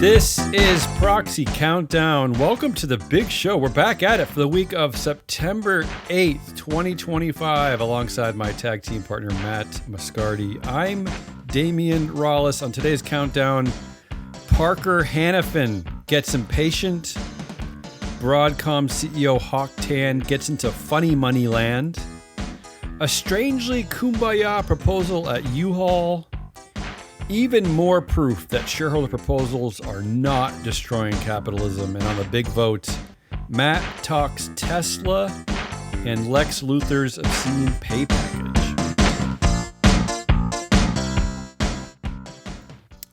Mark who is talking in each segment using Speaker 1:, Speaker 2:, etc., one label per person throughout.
Speaker 1: This is Proxy Countdown. Welcome to the big show. We're back at it for the week of September 8th, 2025, alongside my tag team partner, Matt Moscardi. I'm Damian Rollis. On today's countdown, Parker Hannifin gets impatient. Broadcom CEO Hawk Tan gets into funny money land. A strangely kumbaya proposal at U-Haul. Even more proof that shareholder proposals are not destroying capitalism. And on the big vote, Matt talks Tesla and Lex Luthor's obscene pay package.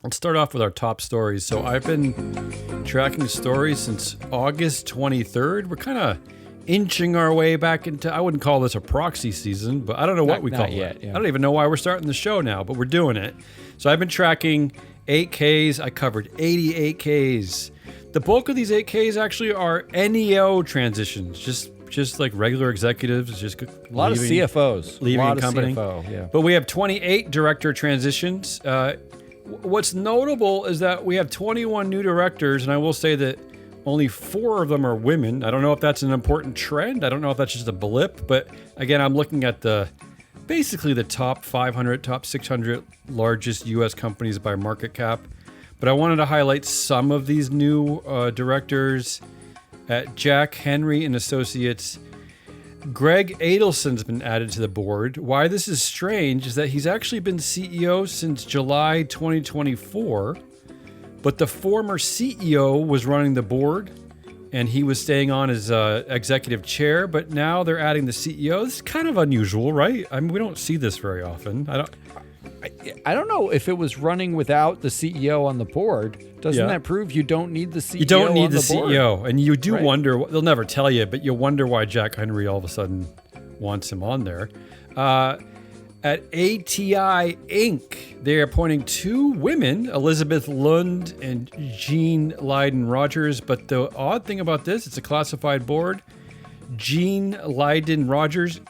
Speaker 1: Let's start off with our top stories. So I've been tracking stories since August 23rd. We're kind of inching our way back into, I wouldn't call this a proxy season, but I don't know what we call it. Yeah. I don't even know why we're starting the show now, but we're doing it. So I've been tracking 8Ks. I covered 80 8Ks. The bulk of these 8Ks actually are NEO transitions, just like regular executives, just
Speaker 2: a lot of CFOs,
Speaker 1: leaving a company.
Speaker 2: Yeah.
Speaker 1: But we have 28 director transitions. What's notable is that we have 21 new directors, and I will say that only 4 of them are women. I don't know if that's an important trend. I don't know if that's just a blip, but again, I'm looking at basically the top 500, top 600 largest U.S. companies by market cap. But I wanted to highlight some of these new directors. At Jack Henry and Associates, Greg Adelson's been added to the board. Why this is strange is that he's actually been CEO since July 2024, but the former CEO was running the board and he was staying on as executive chair, but now they're adding the CEO. This is kind of unusual, right? I mean, we don't see this very often.
Speaker 2: I don't know if it was running without the CEO on the board. Doesn't that prove you don't need the CEO?
Speaker 1: You don't need the CEO.
Speaker 2: Board?
Speaker 1: And you do wonder, they'll never tell you, but you wonder why Jack Henry all of a sudden wants him on there. At ATI Inc., they're appointing 2 women, Elizabeth Lund and Jean Leiden-Rogers. But the odd thing about this, it's a classified board. Jean Leiden-Rogers,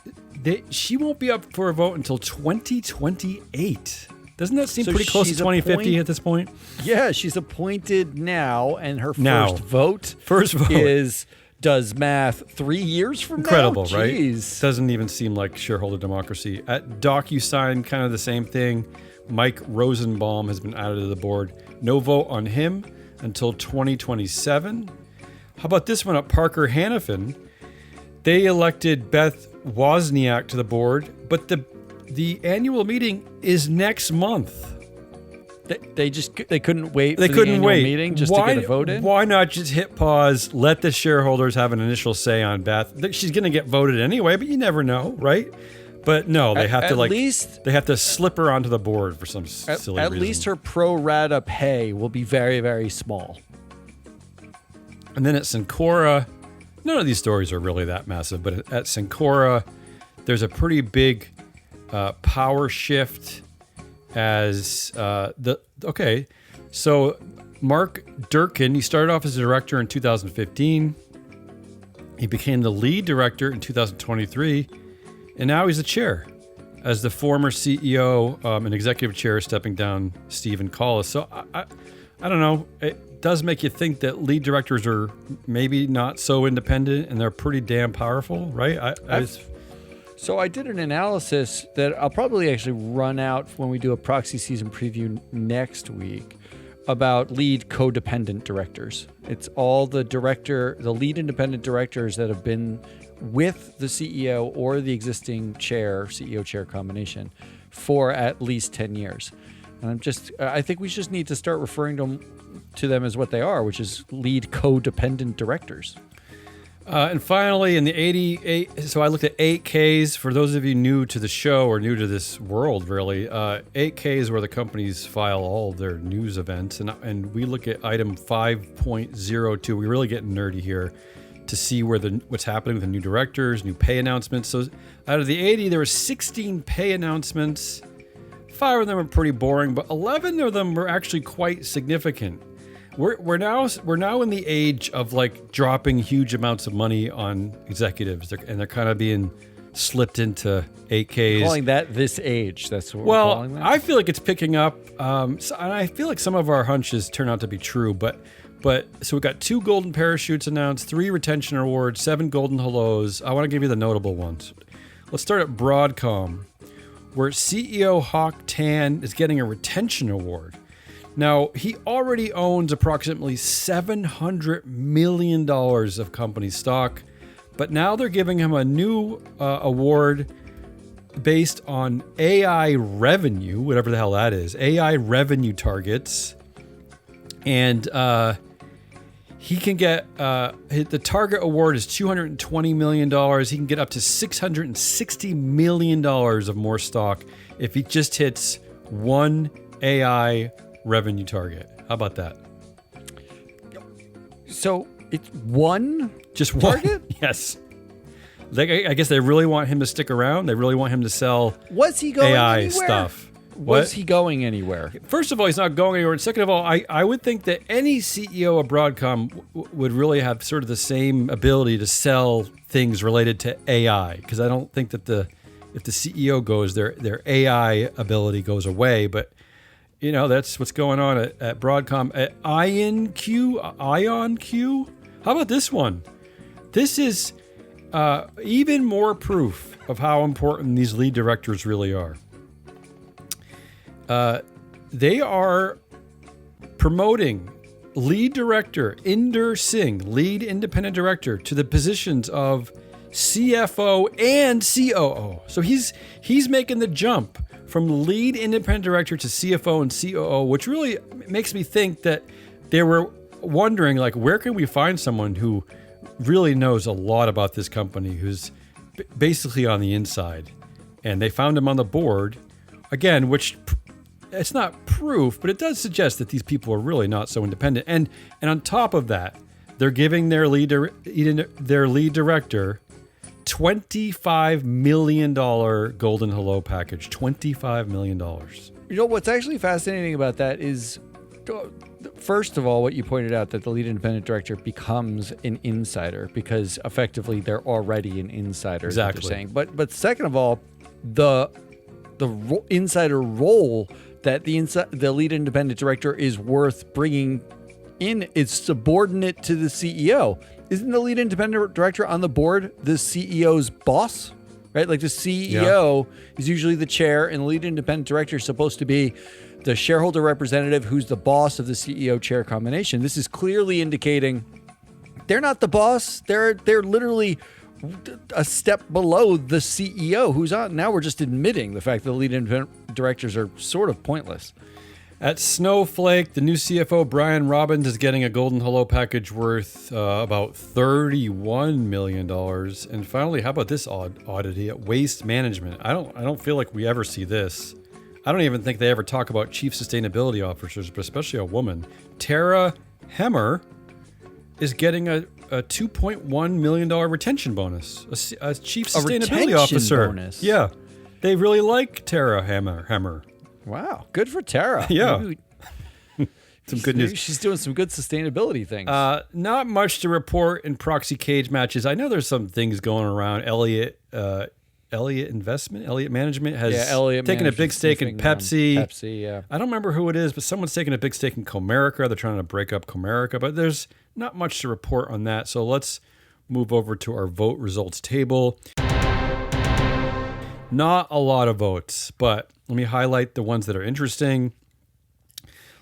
Speaker 1: she won't be up for a vote until 2028. Doesn't that seem pretty close to 2050 at this point?
Speaker 2: Yeah, she's appointed now, and her first vote does math 3 years from
Speaker 1: Incredible,
Speaker 2: now?
Speaker 1: right?
Speaker 2: Jeez.
Speaker 1: Doesn't even seem like shareholder democracy. At DocuSign, kind of the same thing. Mike Rosenbaum has been added to the board. No vote on him until 2027. How about this one at Parker Hannifin? They elected Beth Wozniak to the board, but the annual meeting is next month.
Speaker 2: They couldn't wait for the annual meeting just to get a vote in?
Speaker 1: Why not just hit pause, let the shareholders have an initial say on Beth? She's going to get voted anyway, but you never know, right? But no, they have they have to slip her onto the board for some silly reason.
Speaker 2: At least her pro rata pay will be very, very small.
Speaker 1: And then at Syncora, none of these stories are really that massive, but at Syncora, there's a pretty big power shift as so Mark Durkin, he started off as a director in 2015. He became the lead director in 2023, and now he's the chair as the former CEO and executive chair stepping down Stephen Collis. So I don't know. It does make you think that lead directors are maybe not so independent and they're pretty damn powerful, right?
Speaker 2: So I did an analysis that I'll probably actually run out when we do a proxy season preview next week about lead codependent directors. It's all the lead independent directors that have been with the CEO or the existing CEO chair combination for at least 10 years. And I think we just need to start referring to them as what they are, which is lead codependent directors.
Speaker 1: And finally, in the 88, so I looked at 8Ks. For those of you new to the show or new to this world, really, 8Ks where the companies file all of their news events. And we look at item 5.02. We really get nerdy here to see what's happening with the new directors, new pay announcements. So out of the 80, there were 16 pay announcements. 5 of them are pretty boring, but 11 of them were actually quite significant. We're now in the age of like dropping huge amounts of money on executives, and they're kind of being slipped into 8Ks.
Speaker 2: Calling that this age. That's what we're
Speaker 1: Well,
Speaker 2: calling that?
Speaker 1: I feel like it's picking up. And I feel like some of our hunches turn out to be true. But so we got 2 golden parachutes announced, 3 retention awards, 7 golden hellos. I want to give you the notable ones. Let's start at Broadcom, where CEO Hock Tan is getting a retention award. Now, he already owns approximately $700 million of company stock, but now they're giving him a new award based on AI revenue, whatever the hell that is, AI revenue targets. And he can get, the target award is $220 million. He can get up to $660 million of more stock if he just hits one AI revenue target. How about that?
Speaker 2: So it's one
Speaker 1: Just
Speaker 2: target?
Speaker 1: one? Yes. I guess they really want him to stick around. They really want him to sell
Speaker 2: Was he going
Speaker 1: AI
Speaker 2: anywhere?
Speaker 1: stuff.
Speaker 2: Was he going anywhere?
Speaker 1: First of all, he's not going anywhere. And second of all, I would think that any CEO of Broadcom would really have sort of the same ability to sell things related to AI. Because I don't think that if the CEO goes, their AI ability goes away. But, you know, that's what's going on at Broadcom. At IonQ? How about this one? This is even more proof of how important these lead directors really are. They are promoting lead director Inder Singh, lead independent director, to the positions of CFO and COO. So he's making the jump from lead independent director to CFO and COO, which really makes me think that they were wondering, like, where can we find someone who really knows a lot about this company, who's basically on the inside. And they found him on the board, again, which it's not proof, but it does suggest that these people are really not so independent. And on top of that, they're giving their lead director $25 million golden hello package. $25 million.
Speaker 2: You know, what's actually fascinating about that is, first of all, what you pointed out, that the lead independent director becomes an insider because effectively they're already an insider.
Speaker 1: Exactly.
Speaker 2: They're saying. But second of all, the insider role that the lead independent director is worth bringing in is subordinate to the CEO. Isn't the lead independent director on the board the CEO's boss? Right? Like the CEO is usually the chair, and the lead independent director is supposed to be the shareholder representative who's the boss of the CEO chair combination. This is clearly indicating they're not the boss. They're literally a step below the CEO who's on. Now we're just admitting the fact that the lead independent directors are sort of pointless.
Speaker 1: At Snowflake, the new CFO, Brian Robbins, is getting a golden hello package worth about $31 million. And finally, how about this oddity at Waste Management? I don't feel like we ever see this. I don't even think they ever talk about chief sustainability officers, but especially a woman. Tara Hemmer is getting a $2.1 million retention bonus. A chief sustainability officer.
Speaker 2: Bonus.
Speaker 1: Yeah. They really like Tara Hemmer.
Speaker 2: Wow. Good for Tara.
Speaker 1: Yeah. Some good news.
Speaker 2: She's doing some good sustainability things.
Speaker 1: Not much to report in proxy cage matches. I know there's some things going around. Elliott Management has taken a big stake in Pepsi.
Speaker 2: Pepsi, yeah.
Speaker 1: I don't remember who it is, but someone's taking a big stake in Comerica. They're trying to break up Comerica, but there's not much to report on that. So let's move over to our vote results table. Not a lot of votes, but let me highlight the ones that are interesting.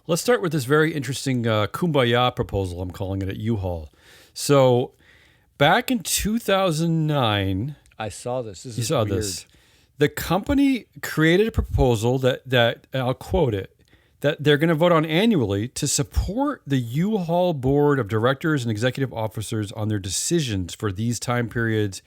Speaker 1: Let's start with this very interesting Kumbaya proposal, I'm calling it, at U-Haul. So back in 2009...
Speaker 2: I saw this.
Speaker 1: You saw weird. This. The company created a proposal that I'll quote it, that they're going to vote on annually to support the U-Haul board of directors and executive officers on their decisions for these time periods,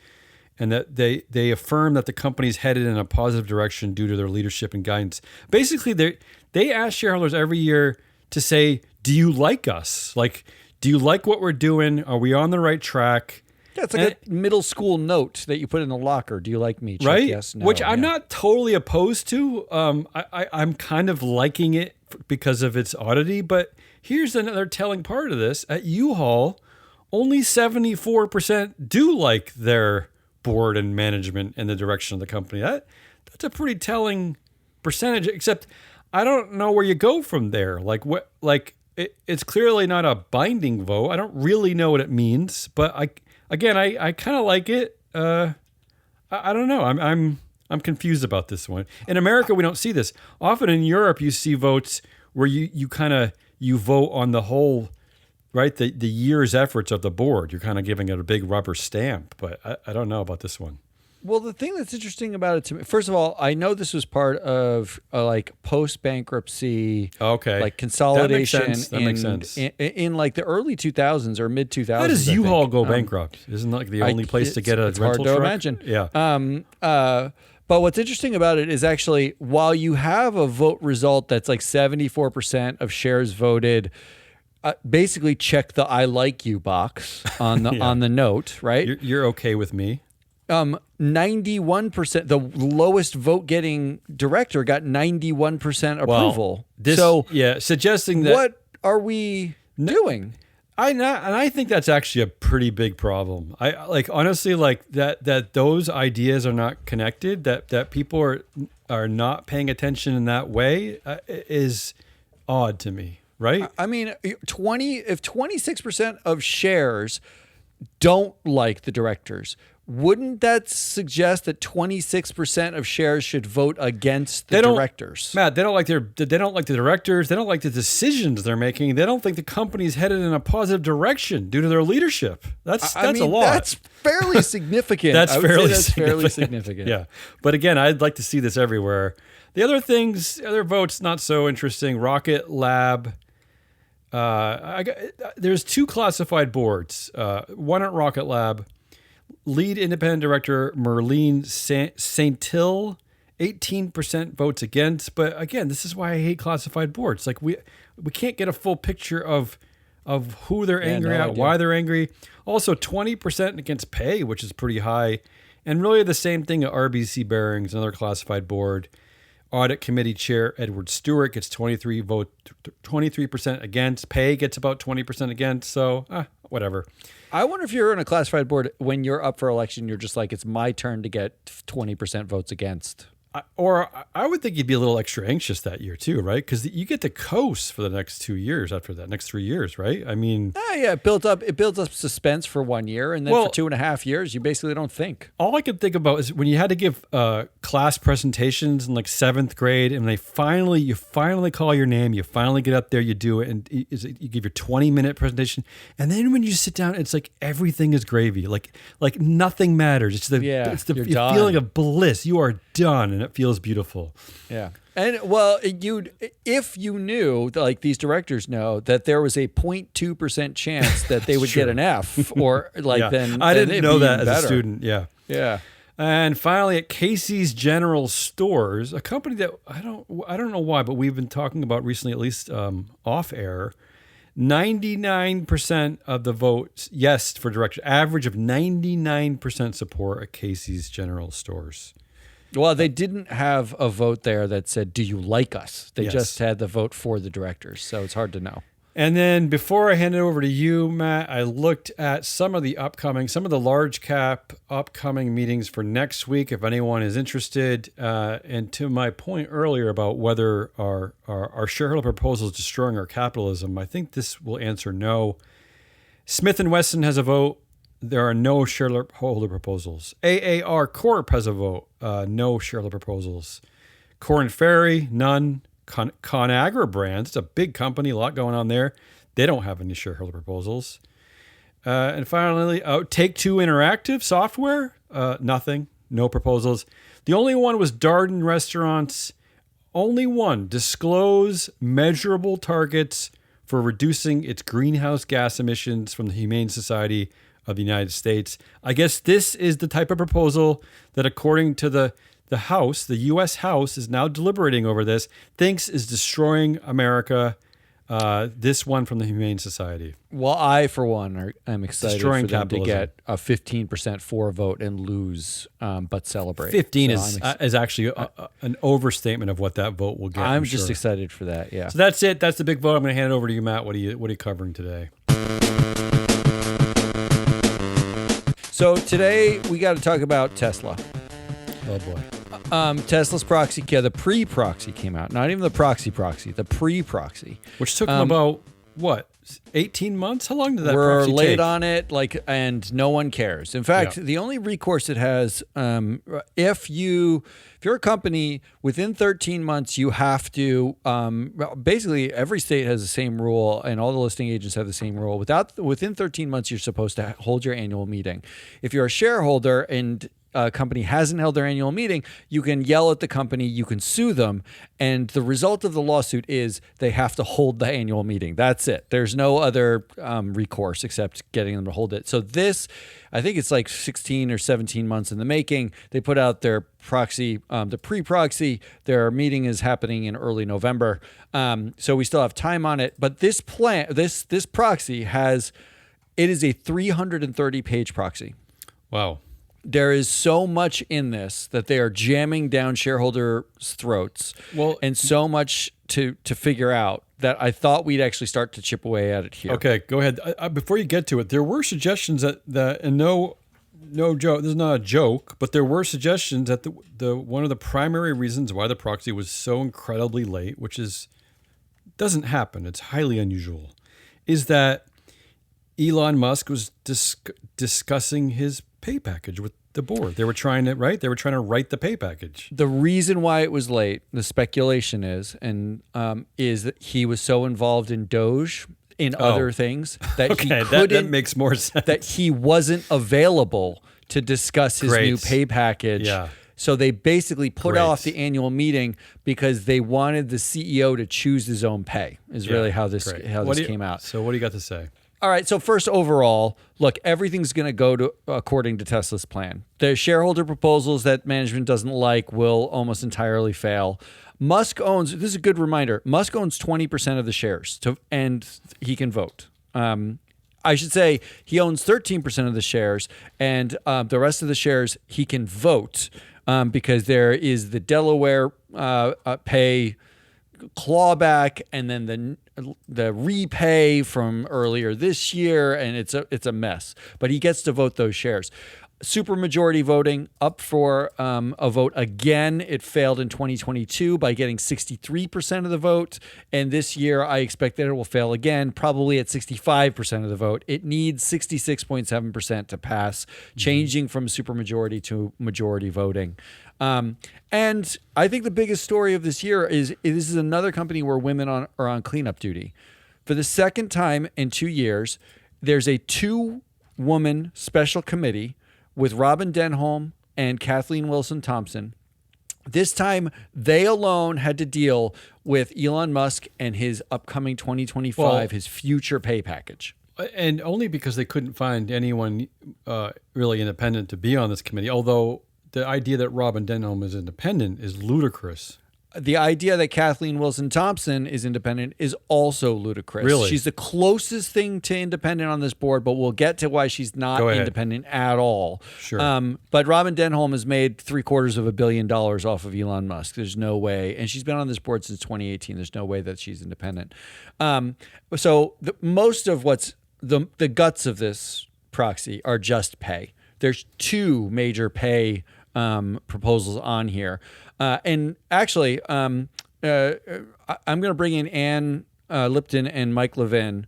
Speaker 1: and that they affirm that the company's headed in a positive direction due to their leadership and guidance. Basically, they ask shareholders every year to say, do you like us? Like, do you like what we're doing? Are we on the right track?
Speaker 2: Yeah, it's like a middle school note that you put in the locker. Do you like me? Check
Speaker 1: right?
Speaker 2: Yes, no.
Speaker 1: Which I'm not totally opposed to. I'm kind of liking it because of its oddity. But here's another telling part of this. At U-Haul, only 74% do like their board and management and the direction of the company. That's a pretty telling percentage. Except I don't know where you go from there. Like what? Like it's clearly not a binding vote. I don't really know what it means. But I kind of like it. I don't know. I'm confused about this one. In America, we don't see this. Often in Europe, you see votes where you vote on the whole, right? The year's efforts of the board. You're kind of giving it a big rubber stamp. But I don't know about this one.
Speaker 2: Well, the thing that's interesting about it to me, first of all, I know this was part of like post-bankruptcy, like consolidation.
Speaker 1: That makes sense.
Speaker 2: In like the early 2000s or mid 2000s.
Speaker 1: How does U-Haul go bankrupt? Isn't that like the only place to get a rental truck?
Speaker 2: It's hard to imagine.
Speaker 1: Yeah.
Speaker 2: But what's interesting about it is actually while you have a vote result that's like 74% of shares voted, basically check the "I like you" box on the on the note, right?
Speaker 1: You're okay with me.
Speaker 2: 91%, the lowest vote getting director got 91% approval.
Speaker 1: Suggesting that.
Speaker 2: What are we doing?
Speaker 1: I think that's actually a pretty big problem. I like honestly like that those ideas are not connected, that people are not paying attention in that way is odd to me, right?
Speaker 2: I mean, if 26% of shares don't like the directors, wouldn't that suggest that 26% of shares should vote against the directors?
Speaker 1: Matt, they don't like the directors. They don't like the decisions they're making. They don't think the company's headed in a positive direction due to their leadership. That's a lot.
Speaker 2: That's fairly significant.
Speaker 1: That's fairly significant. Yeah. But again, I'd like to see this everywhere. The other votes, not so interesting. Rocket Lab. There's 2 classified boards. One at Rocket Lab. Lead independent director Merlene Saintil, 18% votes against. But again, this is why I hate classified boards. Like we can't get a full picture of who they're angry at, why they're angry. Also, 20% against pay, which is pretty high. And really the same thing at RBC Bearings, another classified board. Audit Committee Chair Edward Stewart gets 23% against. Pay gets about 20% against. So, whatever.
Speaker 2: I wonder if you're in a classified board, when you're up for election, you're just like, it's my turn to get 20% votes against.
Speaker 1: I would think you'd be a little extra anxious that year too, right? Because you get to coast for the next 2 years after that, next 3 years, right? I mean,
Speaker 2: it builds up suspense for 1 year, and then for 2.5 years, you basically don't think.
Speaker 1: All I could think about is when you had to give class presentations in like 7th grade, and you finally call your name, you finally get up there, you do it, and you give your 20-minute presentation, and then when you sit down, it's like everything is gravy, like nothing matters. It's the feeling of bliss. You are done. And it feels beautiful.
Speaker 2: Yeah. And well, if you knew, like these directors know, that there was a 0.2% chance that they would get an F, or like then
Speaker 1: I didn't know that as
Speaker 2: better.
Speaker 1: a student. Yeah.
Speaker 2: Yeah.
Speaker 1: And finally, at Casey's General Stores, a company that I don't know why, but we've been talking about recently, at least off air. 99% of the votes yes for director. Average of 99% support at Casey's General Stores.
Speaker 2: Well, they didn't have a vote there that said, "Do you like us?" They just had the vote for the directors, so it's hard to know.
Speaker 1: And then before I hand it over to you, Matt, I looked at some of the large cap upcoming meetings for next week, if anyone is interested. And to my point earlier about whether our shareholder proposal is destroying our capitalism, I think this will answer no. Smith & Wesson has a vote. There are no shareholder proposals. AAR Corp has a vote. No shareholder proposals. Korn Ferry, none. ConAgra Brands, it's a big company, a lot going on there. They don't have any shareholder proposals. And finally, Take-Two Interactive Software, nothing. No proposals. The only one was Darden Restaurants. Only one. Disclose measurable targets for reducing its greenhouse gas emissions from the Humane Society of the United States. I guess this is the type of proposal that, according to the House, the U.S. House is now deliberating over this, thinks is destroying America. This one from the Humane Society.
Speaker 2: Well, I, for one, am excited
Speaker 1: destroying
Speaker 2: for them
Speaker 1: capitalism.
Speaker 2: to get a 15% for vote and lose, but celebrate.
Speaker 1: 15 is actually an overstatement of what that vote will get.
Speaker 2: I'm just excited for that, yeah.
Speaker 1: So that's it. That's the big vote. I'm going to hand it over to you, Matt. What are you covering today?
Speaker 2: So today we got to talk about Tesla.
Speaker 1: Oh boy.
Speaker 2: Tesla's proxy, the pre-proxy came out. Not even the proxy, the pre-proxy.
Speaker 1: Which took them about, what, 18 months? How long did that
Speaker 2: We're
Speaker 1: proxy
Speaker 2: late
Speaker 1: take?
Speaker 2: on it, and no one cares. In fact,
Speaker 1: Yeah.
Speaker 2: the only recourse it has, if you're a company within 13 months, you have to basically every state has the same rule, and all the listing agents have the same rule. Within 13 months, you're supposed to hold your annual meeting. If you're a shareholder and a company hasn't held their annual meeting, you can yell at the company, you can sue them, and the result of the lawsuit is they have to hold the annual meeting. That's it. There's no other recourse except getting them to hold it. So this, I think it's like 16 or 17 months in the making. They put out their proxy, the pre-proxy. Their meeting is happening in early November. So we still have time on it. But this proxy it is a 330-page proxy.
Speaker 1: Wow.
Speaker 2: There is so much in this that they are jamming down shareholders' throats, and so much to figure out that I thought we'd actually start to chip away at it here.
Speaker 1: Okay, go ahead. Before you get to it, there were suggestions that and no joke. This is not a joke, but there were suggestions that the one of the primary reasons why the proxy was so incredibly late, which doesn't happen. It's highly unusual, is that Elon Musk was discussing his pay package with the board. They were trying to write the pay package.
Speaker 2: The reason why it was late, the speculation is that he was so involved in Doge, in other things, that he couldn't.
Speaker 1: That makes more sense.
Speaker 2: That he wasn't available to discuss his new pay package.
Speaker 1: Yeah.
Speaker 2: So they basically put off the annual meeting because they wanted the CEO to choose his own pay. Is really how this came out.
Speaker 1: So what do you got to say?
Speaker 2: All right. So first, overall, look, everything's going to go according to Tesla's plan. The shareholder proposals that management doesn't like will almost entirely fail. Musk owns, this is a good reminder, Musk owns 20% of the shares, and he can vote. I should say he owns 13% of the shares, and the rest of the shares he can vote because there is the Delaware pay clawback, and then the repay from earlier this year, and it's a mess. But he gets to vote those shares. Supermajority voting up for a vote again. It failed in 2022 by getting 63% of the vote, and this year I expect that it will fail again, probably at 65% of the vote. It needs 66.7% to pass, changing from supermajority to majority voting. And I think the biggest story of this year is this is another company where women are on cleanup duty. For the second time in 2 years, there's a 2-woman special committee with Robin Denholm and Kathleen Wilson-Thompson. This time, they alone had to deal with Elon Musk and his upcoming 2025, his future pay package.
Speaker 1: And only because they couldn't find anyone really independent to be on this committee, although the idea that Robin Denholm is independent is ludicrous.
Speaker 2: The idea that Kathleen Wilson-Thompson is independent is also ludicrous.
Speaker 1: Really?
Speaker 2: She's the closest thing to independent on this board, but we'll get to why she's not independent at all.
Speaker 1: Sure.
Speaker 2: But Robin Denholm has made $750 million off of Elon Musk. There's no way. And she's been on this board since 2018. There's no way that she's independent. So most of what's the guts of this proxy are just pay. There's 2 major pay proposals on here. And actually, I'm going to bring in Ann Lipton and Mike Levin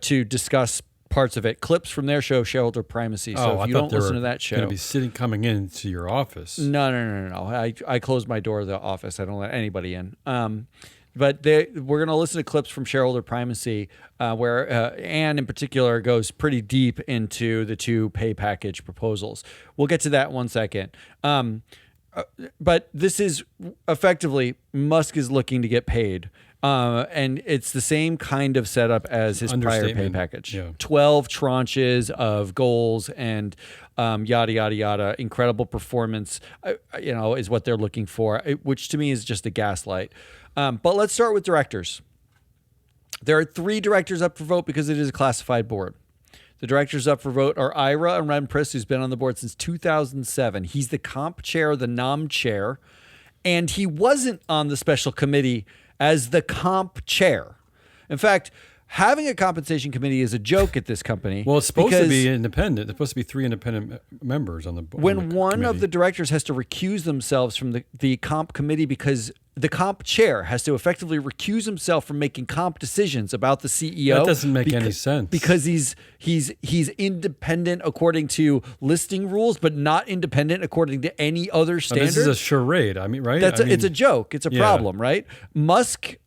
Speaker 2: to discuss parts of it. Clips from their show, Shareholder Primacy. So if you don't listen to that show,
Speaker 1: going to be coming into your office.
Speaker 2: No. I close my door to the office. I don't let anybody in. But we're going to listen to clips from Shareholder Primacy where Ann in particular goes pretty deep into the 2 pay package proposals. We'll get to that in 1 second. But this is effectively Musk is looking to get paid. And it's the same kind of setup as his prior pay package.
Speaker 1: Yeah.
Speaker 2: 12 tranches of goals and yada, yada, yada. Incredible performance, is what they're looking for, which to me is just a gaslight. But let's start with directors. There are 3 directors up for vote because it is a classified board. The directors up for vote are Ira Renpris, who's been on the board since 2007. He's the comp chair, the nom chair, and he wasn't on the special committee as the comp chair. In fact, having a compensation committee is a joke at this company.
Speaker 1: Well, it's supposed to
Speaker 2: because
Speaker 1: be independent. There's supposed to be 3 independent members on the board.
Speaker 2: when one of the directors has to recuse themselves from the comp committee because the comp chair has to effectively recuse himself from making comp decisions about the CEO.
Speaker 1: That doesn't make any sense.
Speaker 2: Because he's independent according to listing rules, but not independent according to any other standard.
Speaker 1: This is a charade. I mean, right?
Speaker 2: It's a joke. It's a problem, right? Musk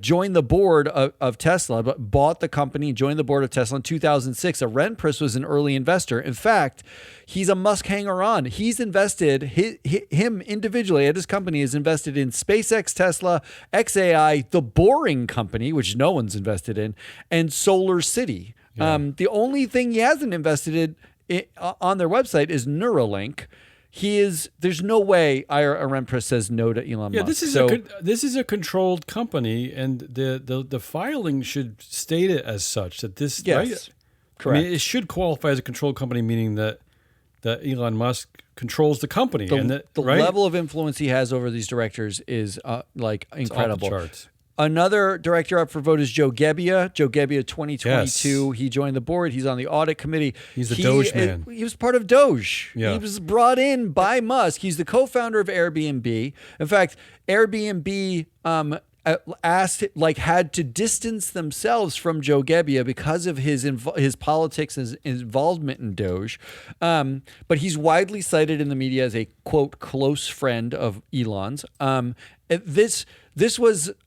Speaker 2: joined the board of Tesla, but bought the company, joined the board of Tesla in 2006. Renpris was an early investor. In fact, he's a Musk hanger-on. He's invested, him individually at his company is invested in SpaceX, Tesla, XAI, The Boring Company, which no one's invested in, and Solar City.
Speaker 1: Yeah.
Speaker 2: The only thing he hasn't invested in on their website is Neuralink. There's no way Ira Renpris says no to Elon Musk.
Speaker 1: This is a controlled company, and the filing should state it as such that this.
Speaker 2: Yes,
Speaker 1: right?
Speaker 2: correct.
Speaker 1: I mean, it should qualify as a controlled company, meaning that Elon Musk controls the company,
Speaker 2: the level of influence he has over these directors is incredible.
Speaker 1: Off the charts.
Speaker 2: Another director up for vote is Joe Gebbia. Joe Gebbia, 2022. Yes. He joined the board. He's on the audit committee.
Speaker 1: He's the Doge man.
Speaker 2: He was part of Doge.
Speaker 1: Yeah.
Speaker 2: He was brought in by Musk. He's the co-founder of Airbnb. In fact, Airbnb had to distance themselves from Joe Gebbia because of his politics and his involvement in Doge. But he's widely cited in the media as a, quote, close friend of Elon's.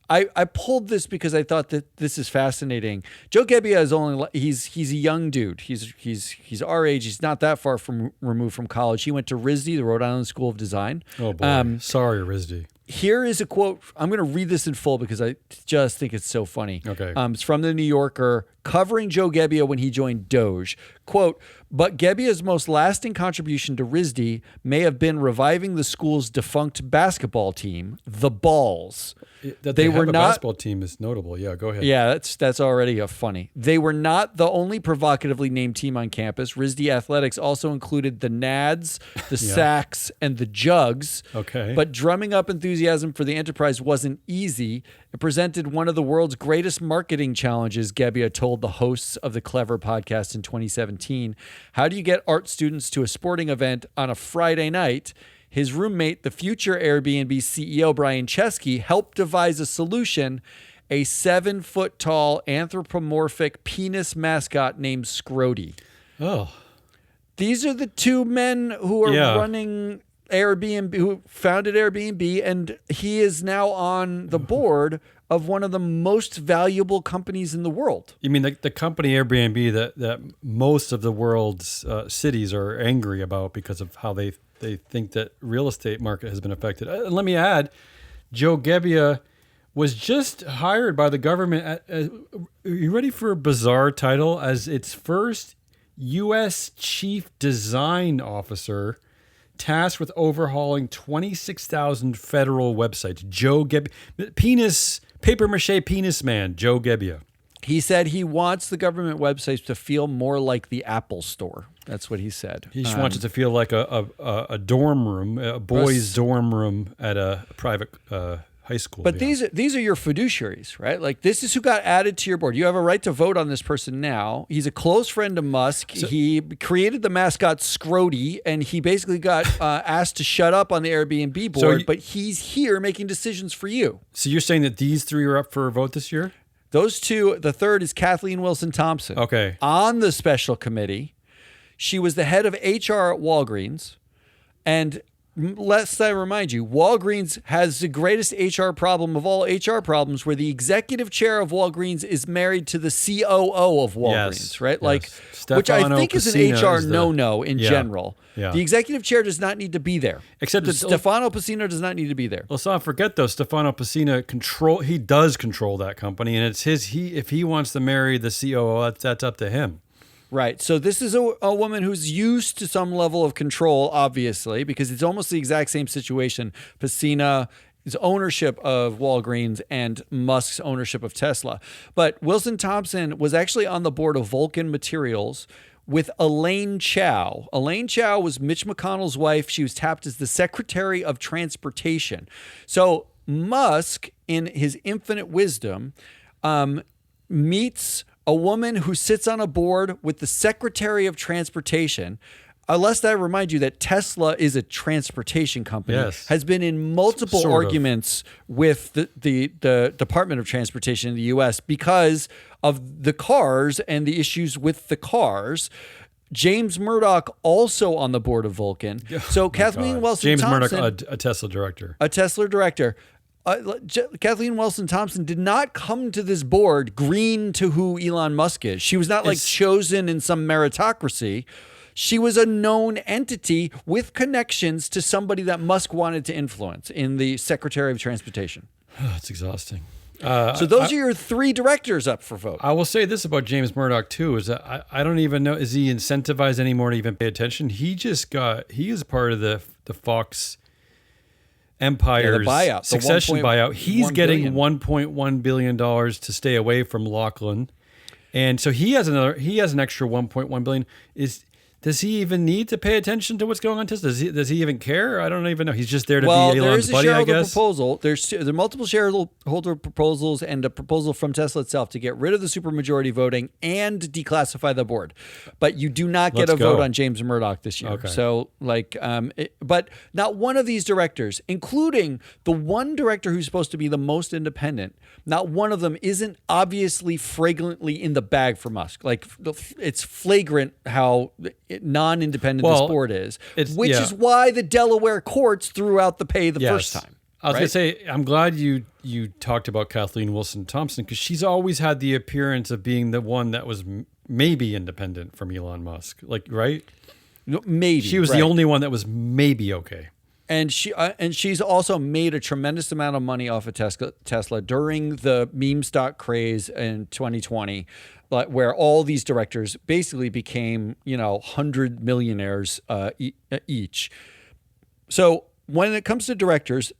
Speaker 2: I pulled this because I thought that this is fascinating. Joe Gebbia he's a young dude. He's our age. He's not that far removed from college. He went to RISD, the Rhode Island School of Design.
Speaker 1: Oh boy, sorry RISD.
Speaker 2: Here is a quote. I'm going to read this in full because I just think it's so funny.
Speaker 1: Okay.
Speaker 2: It's from the New Yorker covering Joe Gebbia when he joined Doge. Quote, but Gebbia's most lasting contribution to RISD may have been reviving the school's defunct basketball team, the Balls.
Speaker 1: That they were not. Basketball team is notable. Yeah, go ahead.
Speaker 2: Yeah, that's already funny. They were not the only provocatively named team on campus. RISD athletics also included the Nads, the Sacks, and the Jugs.
Speaker 1: Okay.
Speaker 2: But drumming up enthusiasm for the enterprise wasn't easy. It presented one of the world's greatest marketing challenges, Gebbia told the hosts of the Clever podcast in 2017. How do you get art students to a sporting event on a Friday night? His roommate, the future Airbnb CEO, Brian Chesky, helped devise a solution, a 7-foot-tall anthropomorphic penis mascot named Scrody.
Speaker 1: Oh.
Speaker 2: These are the two men who are running Airbnb, who founded Airbnb, and he is now on the board of one of the most valuable companies in the world.
Speaker 1: You mean the company Airbnb that most of the world's cities are angry about because of how they think that real estate market has been affected. Let me add, Joe Gebbia was just hired by the government. Are you ready for a bizarre title? As its first U.S. Chief Design Officer, tasked with overhauling 26,000 federal websites. Joe Gebbia, papier-mâché penis man, Joe Gebbia.
Speaker 2: He said he wants the government websites to feel more like the Apple Store. That's what he said.
Speaker 1: He just wants it to feel like a dorm room, a boys' dorm room at a private high school.
Speaker 2: But these are your fiduciaries, right? Like, this is who got added to your board. You have a right to vote on this person now. He's a close friend of Musk. He created the mascot Scrody, and he basically got asked to shut up on the Airbnb board, but he's here making decisions for you.
Speaker 1: So you're saying that these three are up for a vote this year?
Speaker 2: Those two, the third is Kathleen Wilson-Thompson.
Speaker 1: Okay.
Speaker 2: On the special committee. She was the head of HR at Walgreens. And lest I remind you, Walgreens has the greatest HR problem of all HR problems, where the executive chair of Walgreens is married to the COO of Walgreens, right?
Speaker 1: Yes.
Speaker 2: Like, which I think is an HR no-no in general.
Speaker 1: Yeah.
Speaker 2: The executive chair does not need to be there.
Speaker 1: Except that
Speaker 2: Stefano Pacino does not need to be there.
Speaker 1: Let's not forget, though, Stefano Pacino he does control that company, and it's if he wants to marry the COO, that's up to him.
Speaker 2: Right. So this is a woman who's used to some level of control, obviously, because it's almost the exact same situation. Pacino's ownership of Walgreens and Musk's ownership of Tesla. But Wilson-Thompson was actually on the board of Vulcan Materials with Elaine Chao. Elaine Chao was Mitch McConnell's wife. She was tapped as the Secretary of Transportation. So Musk, in his infinite wisdom, meets a woman who sits on a board with the Secretary of Transportation. Lest I remind you that Tesla is a transportation company,
Speaker 1: Yes.
Speaker 2: has been in multiple
Speaker 1: Sort of.
Speaker 2: arguments with the Department of Transportation in the U.S. because of the cars and the issues with the cars. James Murdoch also on the board of Vulcan. So Kathleen Wilson
Speaker 1: James
Speaker 2: Thompson,
Speaker 1: Murdoch, a Tesla director.
Speaker 2: a Tesla director. Kathleen Wilson Thompson did not come to this board green to who Elon Musk is. She was not like chosen in some meritocracy. She was a known entity with connections to somebody that Musk wanted to influence in the Secretary of Transportation.
Speaker 1: That's exhausting.
Speaker 2: So those are your 3 directors up for vote.
Speaker 1: I will say this about James Murdoch too, is that I don't even know, is he incentivized anymore to even pay attention? He is part of the Fox Empire's
Speaker 2: buyout,
Speaker 1: succession buyout. He's getting
Speaker 2: billion.
Speaker 1: $1.1 billion to stay away from Lachlan. And so he has an extra 1.1 billion. Does he even need to pay attention to what's going on? Does he even care? I don't even know. He's just there to be Elon's buddy, I guess.
Speaker 2: Proposal. There are multiple shareholder proposals and a proposal from Tesla itself to get rid of the supermajority voting and declassify the board. But you do not get a vote on James Murdoch this year.
Speaker 1: Okay.
Speaker 2: So, but not one of these directors, including the one director who's supposed to be the most independent, not one of them isn't obviously flagrantly in the bag for Musk. Like, it's flagrant how non-independent this board is, which is why the Delaware courts threw out the pay the first time.
Speaker 1: I was going to say, I'm glad you talked about Kathleen Wilson Thompson, because she's always had the appearance of being the one that was maybe independent from Elon Musk. Like, right?
Speaker 2: Maybe.
Speaker 1: She was the only one that was maybe okay.
Speaker 2: And she's also made a tremendous amount of money off of Tesla during the meme stock craze in 2020, where all these directors basically became, 100 millionaires each. So when it comes to directors,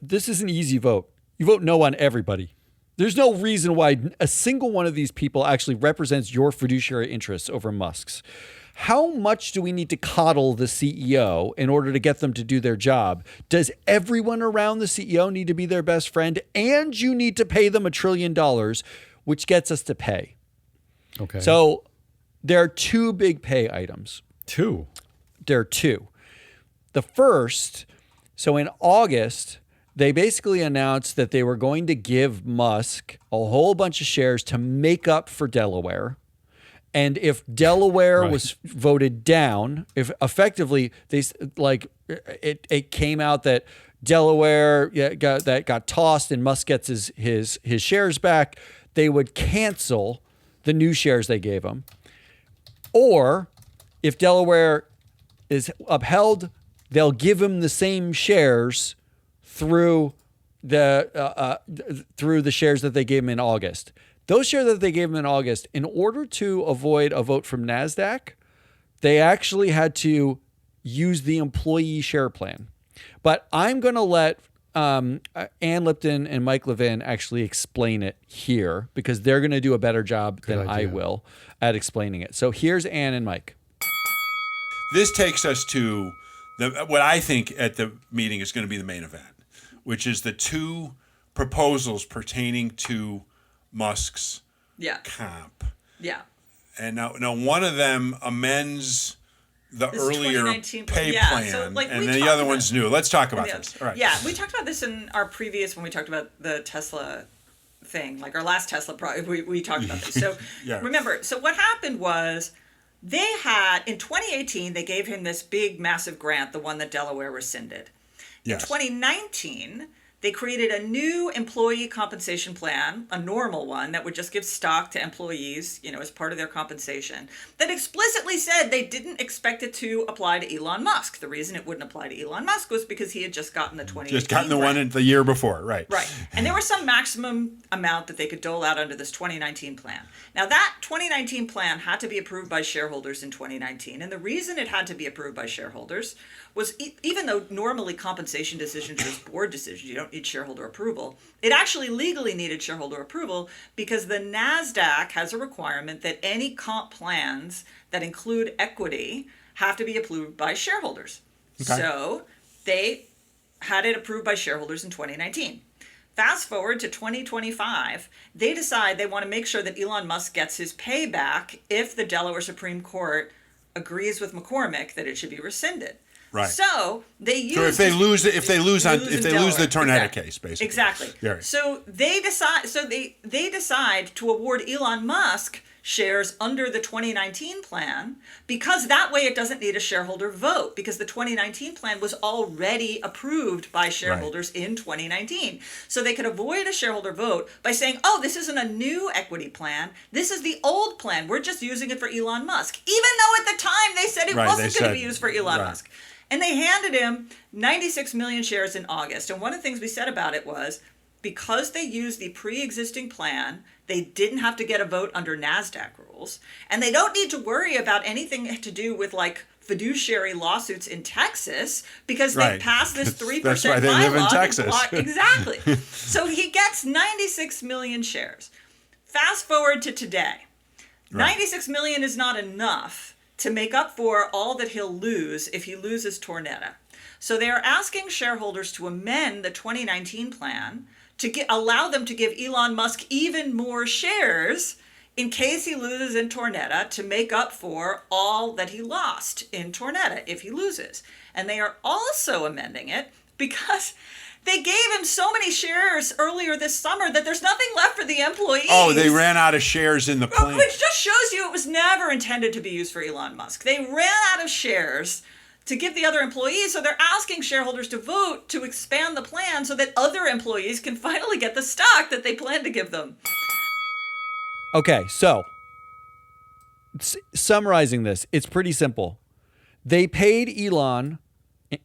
Speaker 2: this is an easy vote. You vote no on everybody. There's no reason why a single one of these people actually represents your fiduciary interests over Musk's. How much do we need to coddle the CEO in order to get them to do their job? Does everyone around the CEO need to be their best friend? And you need to pay them $1 trillion, which gets us to pay.
Speaker 1: Okay.
Speaker 2: So there are 2 big pay items.
Speaker 1: 2?
Speaker 2: There are 2. The first, so in August, they basically announced that they were going to give Musk a whole bunch of shares to make up for Delaware. And if Delaware was voted down, if effectively it came out that Delaware got tossed and Musk gets his shares back, they would cancel the new shares they gave him. Or if Delaware is upheld, they'll give him the same shares through the shares that they gave him in August. Those shares that they gave him in August, in order to avoid a vote from NASDAQ, they actually had to use the employee share plan. But I'm going to let Ann Lipton and Mike Levin actually explain it here, because they're going to do a better job than I will at explaining it. So here's Ann and Mike.
Speaker 3: This takes us to what I think at the meeting is going to be the main event, which is the 2 proposals pertaining to Musk's comp.
Speaker 4: Yeah.
Speaker 3: And now one of them amends the
Speaker 4: This
Speaker 3: earlier
Speaker 4: 2019
Speaker 3: pay
Speaker 4: yeah,
Speaker 3: plan,
Speaker 4: so, like,
Speaker 3: and
Speaker 4: we
Speaker 3: then the
Speaker 4: talked
Speaker 3: other
Speaker 4: about-
Speaker 3: one's new. Let's talk about this. All right.
Speaker 4: Yeah, we talked about this in our previous, when we talked about the Tesla thing, like our last Tesla product, we talked about this. So
Speaker 3: Yeah.
Speaker 4: remember, so what happened was they had, in 2018, they gave him this big, massive grant, the one that Delaware rescinded.
Speaker 3: Yes.
Speaker 4: In 2019, they created a new employee compensation plan, a normal one that would just give stock to employees, as part of their compensation, that explicitly said they didn't expect it to apply to Elon Musk. The reason it wouldn't apply to Elon Musk was because he had just gotten the 2018
Speaker 3: Just gotten the
Speaker 4: grant.
Speaker 3: one in the year before, right?
Speaker 4: Right. And there was some maximum amount that they could dole out under this 2019 plan. Now, that 2019 plan had to be approved by shareholders in 2019. And the reason it had to be approved by shareholders was even though normally compensation decisions are board decisions, you don't need shareholder approval, it actually legally needed shareholder approval because the NASDAQ has a requirement that any comp plans that include equity have to be approved by shareholders. Okay. So they had it approved by shareholders in 2019. Fast forward to 2025, they decide they want to make sure that Elon Musk gets his payback if the Delaware Supreme Court agrees with McCormick that it should be rescinded.
Speaker 3: Right.
Speaker 4: So they use.
Speaker 3: So if they lose the Tornetta
Speaker 4: exactly.
Speaker 3: case, basically.
Speaker 4: Exactly.
Speaker 3: Yeah.
Speaker 4: So they decide. So they decide to award Elon Musk shares under the 2019 plan because that way it doesn't need a shareholder vote because the 2019 plan was already approved by shareholders in 2019. So they could avoid a shareholder vote by saying, oh, this isn't a new equity plan. This is the old plan. We're just using it for Elon Musk. Even though at the time they said it wasn't going to be used for Elon Musk. And they handed him 96 million shares in August. And one of the things we said about it was because they used the pre-existing plan, they didn't have to get a vote under NASDAQ rules. And they don't need to worry about anything to do with like fiduciary lawsuits in Texas because they passed this 3%
Speaker 3: That's why they
Speaker 4: bylaw.
Speaker 3: live in Texas.
Speaker 4: Exactly. So he gets 96 million shares. Fast forward to today. 96 million is not enough to make up for all that he'll lose if he loses Tornetta. So they are asking shareholders to amend the 2019 plan to allow them to give Elon Musk even more shares in case he loses in Tornetta to make up for all that he lost in Tornetta if he loses. And they are also amending it because they gave him so many shares earlier this summer that there's nothing left for the employees.
Speaker 3: Oh, they ran out of shares in the plan.
Speaker 4: Which just shows you it was never intended to be used for Elon Musk. They ran out of shares to give the other employees, so they're asking shareholders to vote to expand the plan so that other employees can finally get the stock that they plan to give them.
Speaker 2: Okay, so summarizing this, it's pretty simple. They paid Elon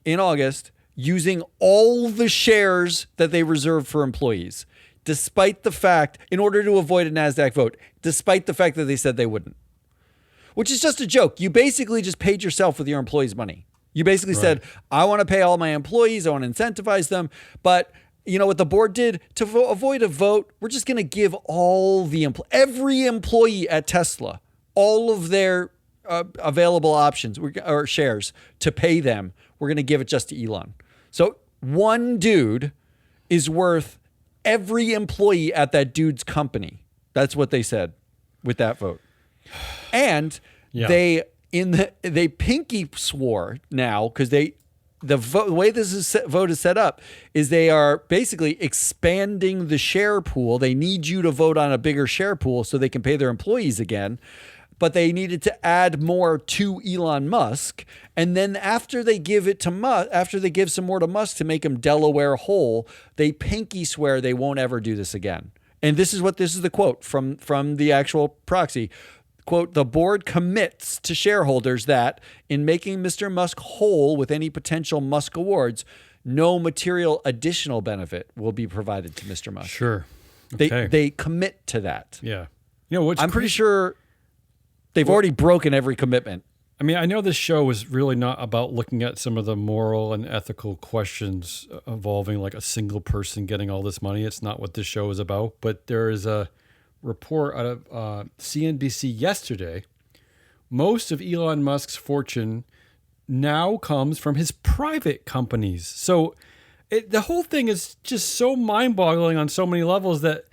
Speaker 2: in August using all the shares that they reserved for employees, despite the fact, in order to avoid a NASDAQ vote, despite the fact that they said they wouldn't. Which is just a joke. You basically just paid yourself with your employees' money. You basically said, I want to pay all my employees, I want to incentivize them, but you know what the board did? To avoid a vote, we're just going to give all the every employee at Tesla all of their available options or shares to pay them. We're going to give it just to Elon. So one dude is worth every employee at that dude's company. That's what they said with that vote. And they pinky swore now because the way this vote is set up is they are basically expanding the share pool. They need you to vote on a bigger share pool so they can pay their employees again. But they needed to add more to Elon Musk. And then after they give it to Musk, after they give some more to Musk to make him Delaware whole, they pinky swear they won't ever do this again. And this is the quote from the actual proxy. Quote, the board commits to shareholders that in making Mr. Musk whole with any potential Musk awards, no material additional benefit will be provided to Mr. Musk.
Speaker 1: Sure. Okay.
Speaker 2: They commit to that.
Speaker 1: Yeah. You know,
Speaker 2: I'm pretty sure they've already broken every commitment.
Speaker 1: I mean, I know this show was really not about looking at some of the moral and ethical questions involving like a single person getting all this money. It's not what this show is about. But there is a report out of CNBC yesterday. Most of Elon Musk's fortune now comes from his private companies. So the whole thing is just so mind-boggling on so many levels that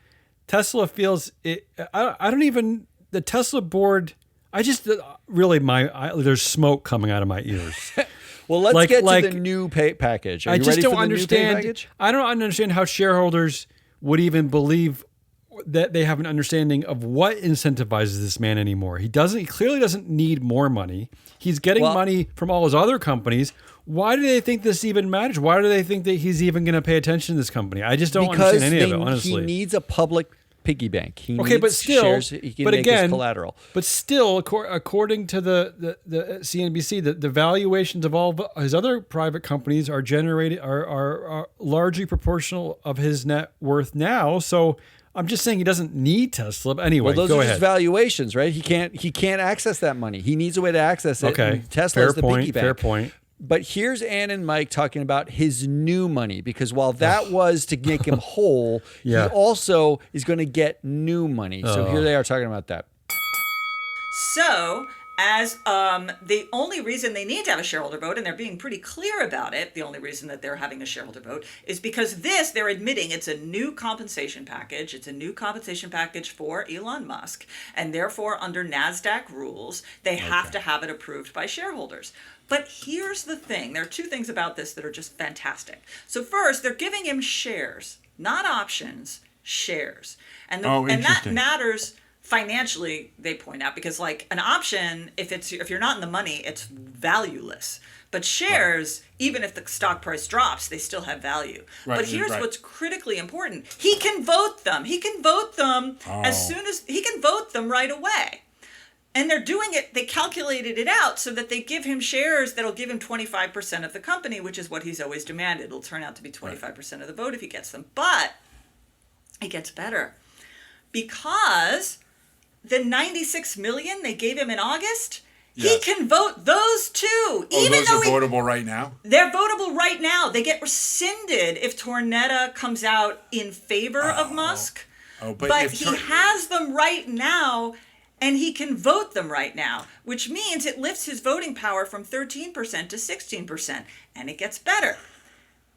Speaker 1: Tesla feels it. I don't even, the Tesla board, there's smoke coming out of my ears.
Speaker 2: Well, let's get to the new pay package. Are you ready for the new pay package?
Speaker 1: I don't understand how shareholders would even believe that they have an understanding of what incentivizes this man anymore. He clearly doesn't need more money. He's getting money from all his other companies. Why do they think this even matters? Why do they think that he's even going to pay attention to this company? I just don't understand any of it, honestly.
Speaker 2: He needs a public piggy bank. He needs
Speaker 1: but still,
Speaker 2: shares he can make as collateral.
Speaker 1: But still, according to the CNBC, the valuations of all of his other private companies are largely proportional of his net worth now. So I'm just saying he doesn't need Tesla. But anyway,
Speaker 2: well, those
Speaker 1: go
Speaker 2: are
Speaker 1: ahead.
Speaker 2: just valuations, right? He can't access that money. He needs a way to access it.
Speaker 1: Okay,
Speaker 2: Tesla is the piggy bank.
Speaker 1: Fair point.
Speaker 2: But here's Ann and Mike talking about his new money, because while that was to make him whole, he also is going to get new money. So here they are talking about that.
Speaker 4: So as the only reason they need to have a shareholder vote, and they're being pretty clear about it, the only reason that they're having a shareholder vote is because they're admitting it's a new compensation package. It's a new compensation package for Elon Musk, and therefore under NASDAQ rules, they have to have it approved by shareholders. But here's the thing. There are two things about this that are just fantastic. So first, they're giving him shares, not options, shares. And that matters financially, they point out, because like an option, if you're not in the money, it's valueless. But shares, even if the stock price drops, they still have value. Right, but here's what's critically important. He can vote them. He can vote them as soon as he can vote them right away. And they're doing it, they calculated it out so that they give him shares that'll give him 25% of the company, which is what he's always demanded. It'll turn out to be 25% of the vote if he gets them. But it gets better. Because the 96 million they gave him in August, he can vote those too.
Speaker 3: Even those are votable right now?
Speaker 4: They're votable right now. They get rescinded if Tornetta comes out in favor of Musk. But he has them right now, and he can vote them right now, which means it lifts his voting power from 13% to 16%. And it gets better.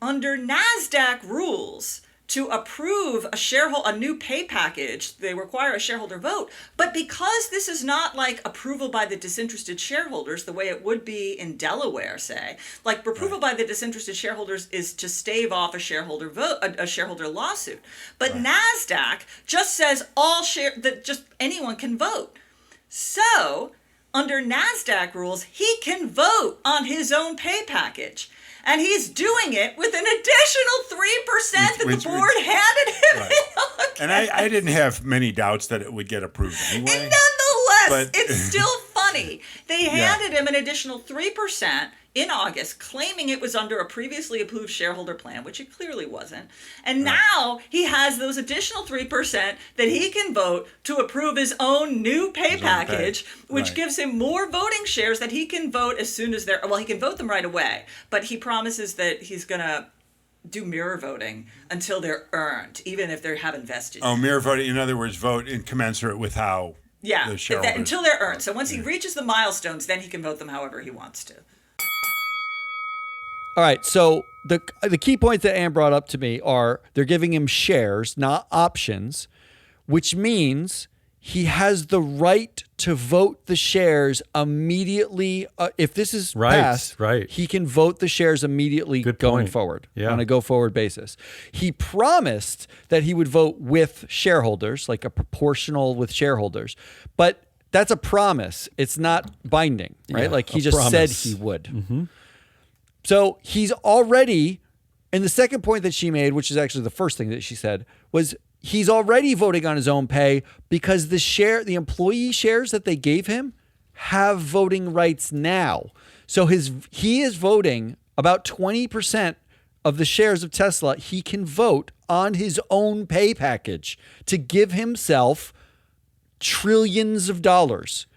Speaker 4: Under NASDAQ rules, to approve a new pay package, they require a shareholder vote. But because this is not like approval by the disinterested shareholders, the way it would be in Delaware, say, like approval by the disinterested shareholders is to stave off a shareholder vote, a shareholder lawsuit. But NASDAQ just says that just anyone can vote. So under NASDAQ rules, he can vote on his own pay package. And he's doing it with an additional 3% that the board handed him in August.
Speaker 3: And I didn't have many doubts that it would get approved anyway.
Speaker 4: And nonetheless, it's still funny. They handed him an additional 3% in August, claiming it was under a previously approved shareholder plan, which it clearly wasn't. And now he has those additional 3% that he can vote to approve his own new pay package, which gives him more voting shares that he can vote as soon as he can vote them right away. But he promises that he's going to do mirror voting until they're earned, even if they haven't vested.
Speaker 3: Oh, mirror voting, in other words, vote in commensurate with how the shareholders...
Speaker 4: until they're earned. So once he reaches the milestones, then he can vote them however he wants to.
Speaker 2: All right, so the key points that Ann brought up to me are they're giving him shares, not options, which means he has the right to vote the shares immediately. If this is passed, he can vote the shares immediately going forward on a go-forward basis. He promised that he would vote with shareholders, like a proportional with shareholders, but that's a promise. It's not binding, right?
Speaker 1: Yeah,
Speaker 2: like he just said he would. Mm-hmm. So he's already, and the second point that she made, which is actually the first thing that she said, was he's already voting on his own pay because the employee shares that they gave him have voting rights now. So he is voting about 20% of the shares of Tesla. He can vote on his own pay package to give himself trillions of dollars.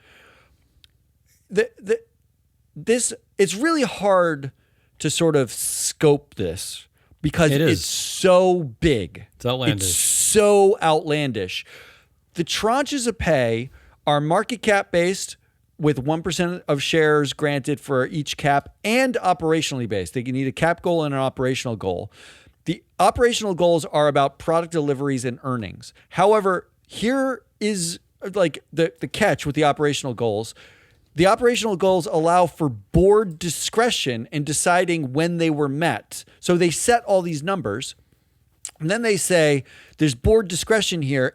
Speaker 2: It's really hard to sort of scope this because it's so big.
Speaker 1: It's outlandish.
Speaker 2: It's so outlandish. The tranches of pay are market cap based with 1% of shares granted for each cap and operationally based. They need a cap goal and an operational goal. The operational goals are about product deliveries and earnings. However, here is like the catch with the operational goals. The operational goals allow for board discretion in deciding when they were met. So they set all these numbers, and then they say there's board discretion here.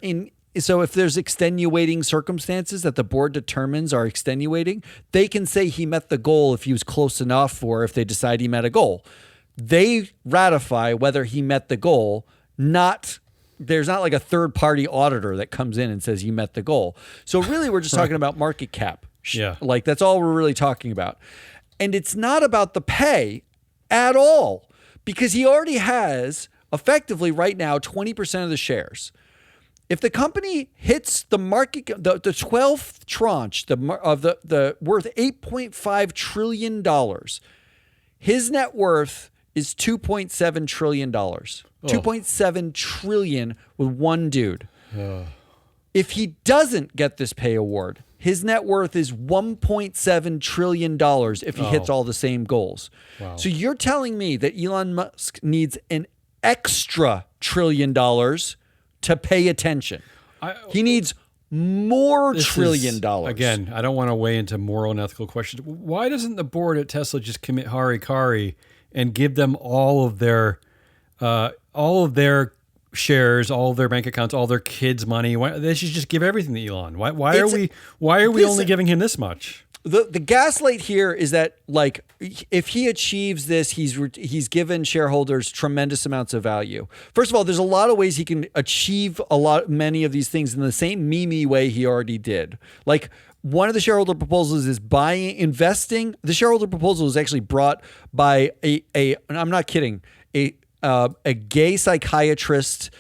Speaker 2: So if there's extenuating circumstances that the board determines are extenuating, they can say he met the goal if he was close enough or if they decide he met a goal. They ratify whether he met the goal, there's not like a third-party auditor that comes in and says he met the goal. So really we're just talking about market cap.
Speaker 1: Yeah.
Speaker 2: Like that's all we're really talking about. And it's not about the pay at all because he already has effectively right now 20% of the shares. If the company hits the market, the 12th tranche of the worth $8.5 trillion, his net worth is $2.7 trillion. $2.7 trillion with one dude. If he doesn't get this pay award, his net worth is $1.7 trillion if he hits all the same goals.
Speaker 1: Wow.
Speaker 2: So you're telling me that Elon Musk needs an extra $1 trillion to pay attention. He needs more $1 trillion.
Speaker 1: Again, I don't want to weigh into moral and ethical questions. Why doesn't the board at Tesla just commit harikari and give them all of their shares, all of their bank accounts, all their kids' money? They should just give everything to Elon. Why are we only giving him this much?
Speaker 2: The gaslight here is that, like, if he achieves this, he's given shareholders tremendous amounts of value. First of all, there's a lot of ways he can achieve many of these things in the same meme way he already did. Like, one of the shareholder proposals is investing. The shareholder proposal is actually brought by and I'm not kidding, a gay psychiatrist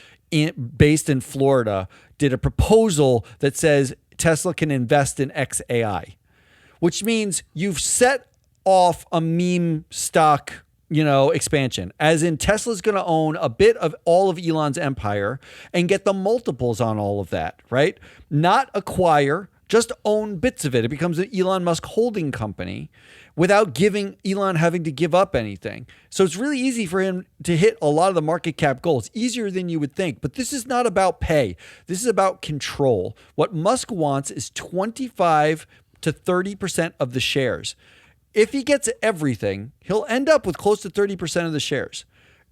Speaker 2: based in Florida did a proposal that says Tesla can invest in XAI, which means you've set off a meme stock, expansion. As in, Tesla's going to own a bit of all of Elon's empire and get the multiples on all of that, right? Not acquire, just own bits of it. It becomes an Elon Musk holding company without Elon having to give up anything. So it's really easy for him to hit a lot of the market cap goals, easier than you would think. But this is not about pay. This is about control. What Musk wants is 25 to 30% of the shares. If he gets everything, he'll end up with close to 30% of the shares.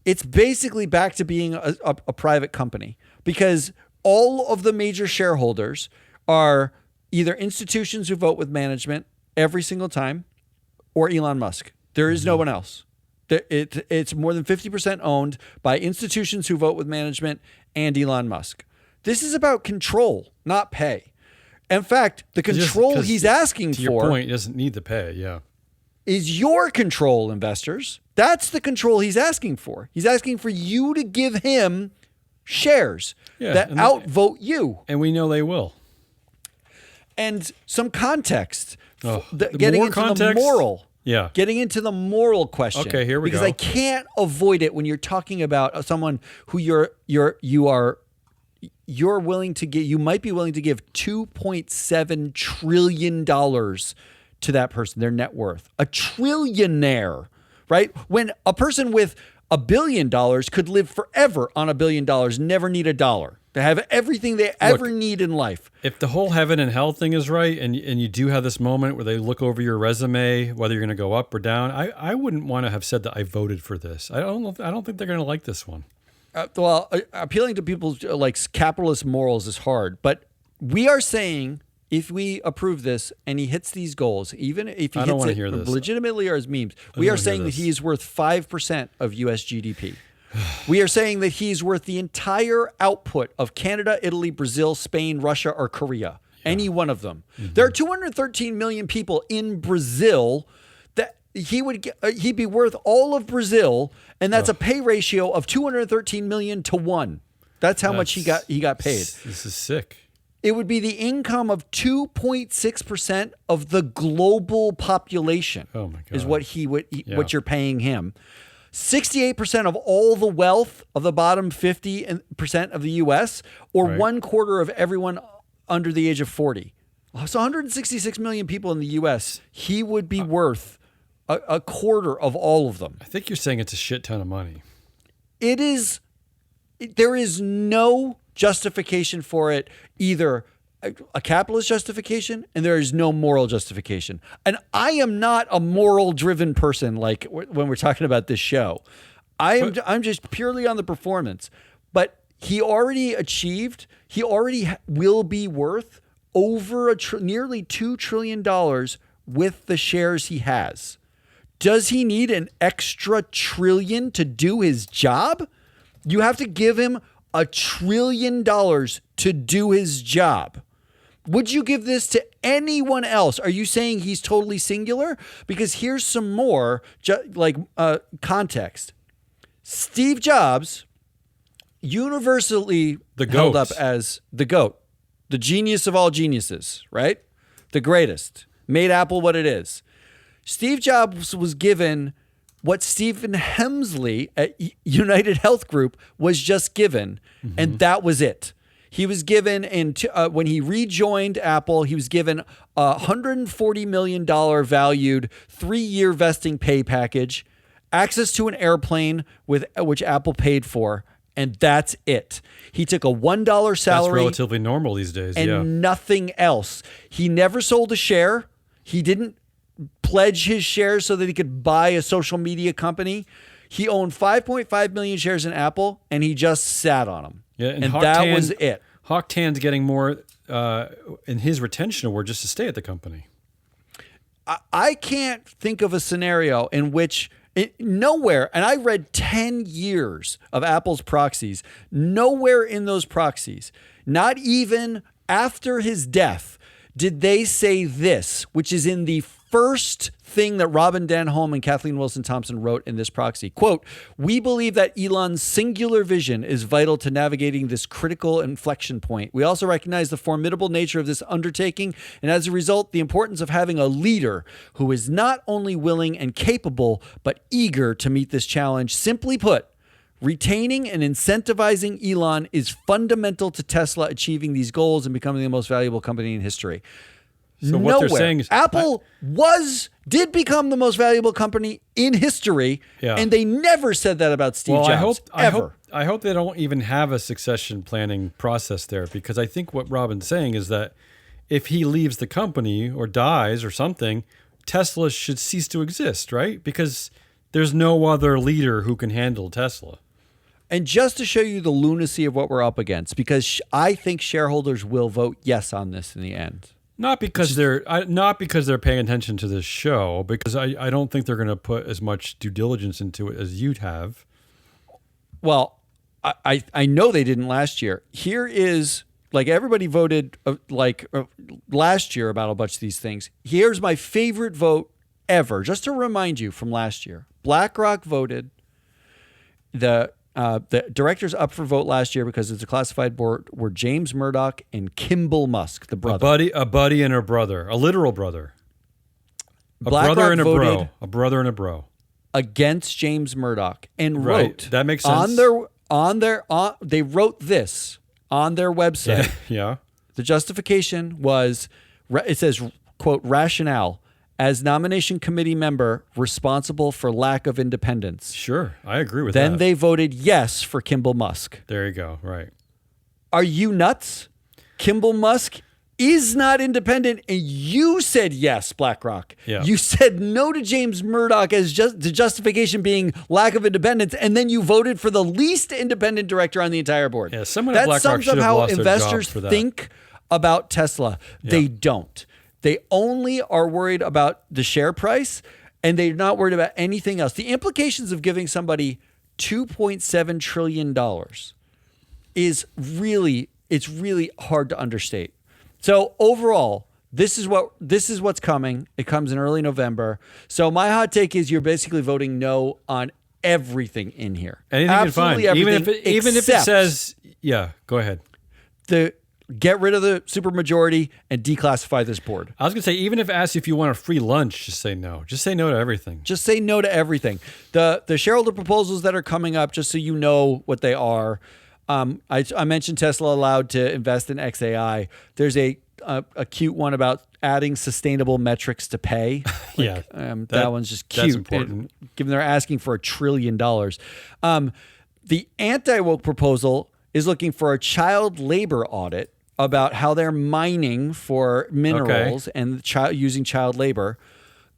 Speaker 2: It's basically back to being a private company, because all of the major shareholders are either institutions who vote with management every single time or Elon Musk. There is no one else. It's more than 50% owned by institutions who vote with management and Elon Musk. This is about control, not pay. In fact, the control he's asking
Speaker 1: to your
Speaker 2: for
Speaker 1: point, he doesn't need the pay,
Speaker 2: is your control, investors. That's the control he's asking for. He's asking for you to give him shares that outvote you.
Speaker 1: And we know they will.
Speaker 2: And some context.
Speaker 1: Getting into
Speaker 2: the moral.
Speaker 1: Yeah.
Speaker 2: Getting into the moral question.
Speaker 1: Okay, here we
Speaker 2: because
Speaker 1: go.
Speaker 2: I can't avoid it when you're talking about someone who you might be willing to give $2.7 trillion to that person, their net worth. A trillionaire, right? When a person with $1 billion could live forever on $1 billion, never need a dollar. To have everything they ever need in life.
Speaker 1: If the whole heaven and hell thing is right, and you do have this moment where they look over your resume, whether you're going to go up or down, I wouldn't want to have said that I voted for this. I don't think they're going to like this one.
Speaker 2: Appealing to people's capitalist morals is hard, but we are saying if we approve this and he hits these goals, even if he hits it legitimately or as memes, we are saying that he is worth 5% of U.S. GDP. We are saying that he's worth the entire output of Canada, Italy, Brazil, Spain, Russia, or Korea. Any one of them. Mm-hmm. There are 213 million people in Brazil that he'd be worth all of Brazil, and that's a pay ratio of 213 million to 1. That's how much he got paid.
Speaker 1: This is sick.
Speaker 2: It would be the income of 2.6% of the global population.
Speaker 1: Oh my God.
Speaker 2: Is what what you're paying him. 68% of all the wealth of the bottom 50% of the U.S., or 1/4 of everyone under the age of 40. So 166 million people in the U.S., he would be worth a quarter of all of them.
Speaker 1: I think you're saying it's a shit ton of money.
Speaker 2: It is. There is no justification for it, either a capitalist justification, and there is no moral justification. And I am not a moral-driven person like when we're talking about this show. I'm just purely on the performance. But he already will be worth over nearly $2 trillion with the shares he has. Does he need an extra trillion to do his job? You have to give him $1 trillion to do his job. Would you give this to anyone else? Are you saying he's totally singular? Because here's some more context. Steve Jobs, universally held up as the GOAT, the genius of all geniuses, right? The greatest, made Apple what it is. Steve Jobs was given what Stephen Hemsley at United Health Group was just given, and that was it. He was given when he rejoined Apple, he was given a $140 million valued 3-year vesting pay package, access to an airplane which Apple paid for, and that's it. He took a $1
Speaker 1: That's
Speaker 2: salary
Speaker 1: relatively normal these days.
Speaker 2: and
Speaker 1: Yeah.
Speaker 2: nothing else. He never sold a share. He didn't pledge his shares so that he could buy a social media company. He owned 5.5 million shares in Apple, and he just sat on them.
Speaker 1: Yeah,
Speaker 2: and that was it.
Speaker 1: Hawk Tan's getting more in his retention award just to stay at the company.
Speaker 2: I can't think of a scenario in which nowhere, and I read 10 years of Apple's proxies, nowhere in those proxies, not even after his death, did they say this, which is in the first thing that Robin Denholm and Kathleen Wilson-Thompson wrote in this proxy. Quote, "We believe that Elon's singular vision is vital to navigating this critical inflection point. We also recognize the formidable nature of this undertaking, and as a result, the importance of having a leader who is not only willing and capable, but eager to meet this challenge. Simply put, retaining and incentivizing Elon is fundamental to Tesla achieving these goals and becoming the most valuable company in history."
Speaker 1: So what they're saying is
Speaker 2: Apple did become the most valuable company in history,
Speaker 1: Yeah.
Speaker 2: and they never said that about Steve Jobs.
Speaker 1: I hope they don't even have a succession planning process there, because I think what Robin's saying is that if he leaves the company or dies or something, Tesla should cease to exist, right? Because there's no other leader who can handle Tesla.
Speaker 2: And just to show you the lunacy of what we're up against, because I think shareholders will vote yes on this in the end.
Speaker 1: Not because they're paying attention to this show, because I don't think they're going to put as much due diligence into it as you'd have.
Speaker 2: Well, I know they didn't last year. Here is, like, everybody voted last year about a bunch of these things. Here's my favorite vote ever, just to remind you from last year. BlackRock voted. The directors up for vote last year because it's a classified board were James Murdoch and Kimball Musk, the brother.
Speaker 1: A buddy and a brother, a literal brother. A
Speaker 2: BlackRock
Speaker 1: brother and a bro.
Speaker 2: voted
Speaker 1: A brother and a bro.
Speaker 2: against James Murdoch and
Speaker 1: Right.
Speaker 2: wrote
Speaker 1: That makes sense.
Speaker 2: they wrote this on their website.
Speaker 1: Yeah.
Speaker 2: The justification was, it says, quote, "rationale, as nomination committee member responsible for lack of independence."
Speaker 1: Sure. I agree with
Speaker 2: Then
Speaker 1: that.
Speaker 2: they voted yes for Kimball Musk.
Speaker 1: There you go. Right.
Speaker 2: Are you nuts? Kimball Musk is not independent, and you said yes, BlackRock.
Speaker 1: Yeah.
Speaker 2: You said no to James Murdoch as just the justification being lack of independence, and then you voted for the least independent director on the entire board.
Speaker 1: Yeah, someone at
Speaker 2: that
Speaker 1: BlackRock
Speaker 2: sums
Speaker 1: should
Speaker 2: up
Speaker 1: have
Speaker 2: how
Speaker 1: lost their
Speaker 2: investors
Speaker 1: jobs for that.
Speaker 2: think about Tesla. They
Speaker 1: Yeah.
Speaker 2: don't. They only are worried about the share price, and they're not worried about anything else. The implications of giving somebody $2.7 trillion is really hard to understate. So overall, this is what's coming. It comes in early November. So my hot take is you're basically voting no on everything in here.
Speaker 1: Anything is fine.
Speaker 2: Absolutely
Speaker 1: Even
Speaker 2: everything
Speaker 1: if it
Speaker 2: except
Speaker 1: says, yeah, go ahead.
Speaker 2: get rid of the supermajority and declassify this board.
Speaker 1: I was going to say, even if it asks you if you want a free lunch, just say no. Just say no to everything.
Speaker 2: Just say no to everything. The shareholder proposals that are coming up, just so you know what they are. I mentioned Tesla allowed to invest in XAI. There's a cute one about adding sustainable metrics to pay.
Speaker 1: Yeah,
Speaker 2: that one's just cute.
Speaker 1: That's important.
Speaker 2: Given they're asking for $1 trillion. The anti-woke proposal is looking for a child labor audit about how they're mining for minerals and using child labor.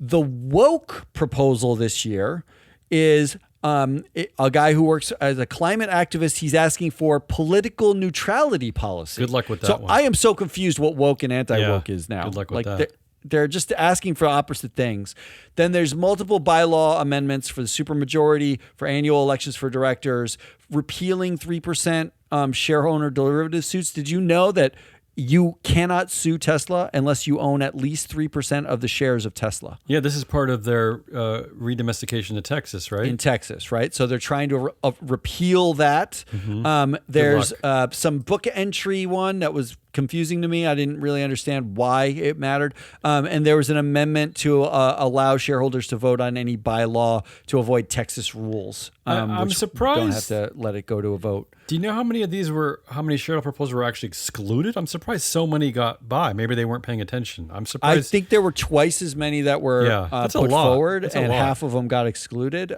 Speaker 2: The woke proposal this year is a guy who works as a climate activist. He's asking for political neutrality policy.
Speaker 1: Good luck with that
Speaker 2: so
Speaker 1: one.
Speaker 2: I am so confused what woke and anti-woke is now.
Speaker 1: Good luck with that.
Speaker 2: They're just asking for opposite things. Then there's multiple bylaw amendments for the supermajority, for annual elections for directors, repealing 3% shareholder derivative suits. Did you know that you cannot sue Tesla unless you own at least 3% of the shares of Tesla?
Speaker 1: Yeah, this is part of their redomestication to Texas, right?
Speaker 2: In Texas, right? So they're trying to repeal that.
Speaker 1: Mm-hmm.
Speaker 2: There's some book entry one that was confusing to me. I didn't really understand why it mattered. And there was an amendment to allow shareholders to vote on any bylaw to avoid Texas rules.
Speaker 1: I'm
Speaker 2: which
Speaker 1: surprised.
Speaker 2: Don't have to let it go to a vote.
Speaker 1: Do you know how many shareholder proposals were actually excluded? I'm surprised so many got by. Maybe they weren't paying attention. I'm surprised.
Speaker 2: I think there were twice as many that were
Speaker 1: that's a
Speaker 2: put
Speaker 1: lot.
Speaker 2: forward,
Speaker 1: That's a
Speaker 2: and
Speaker 1: lot.
Speaker 2: half of them got excluded.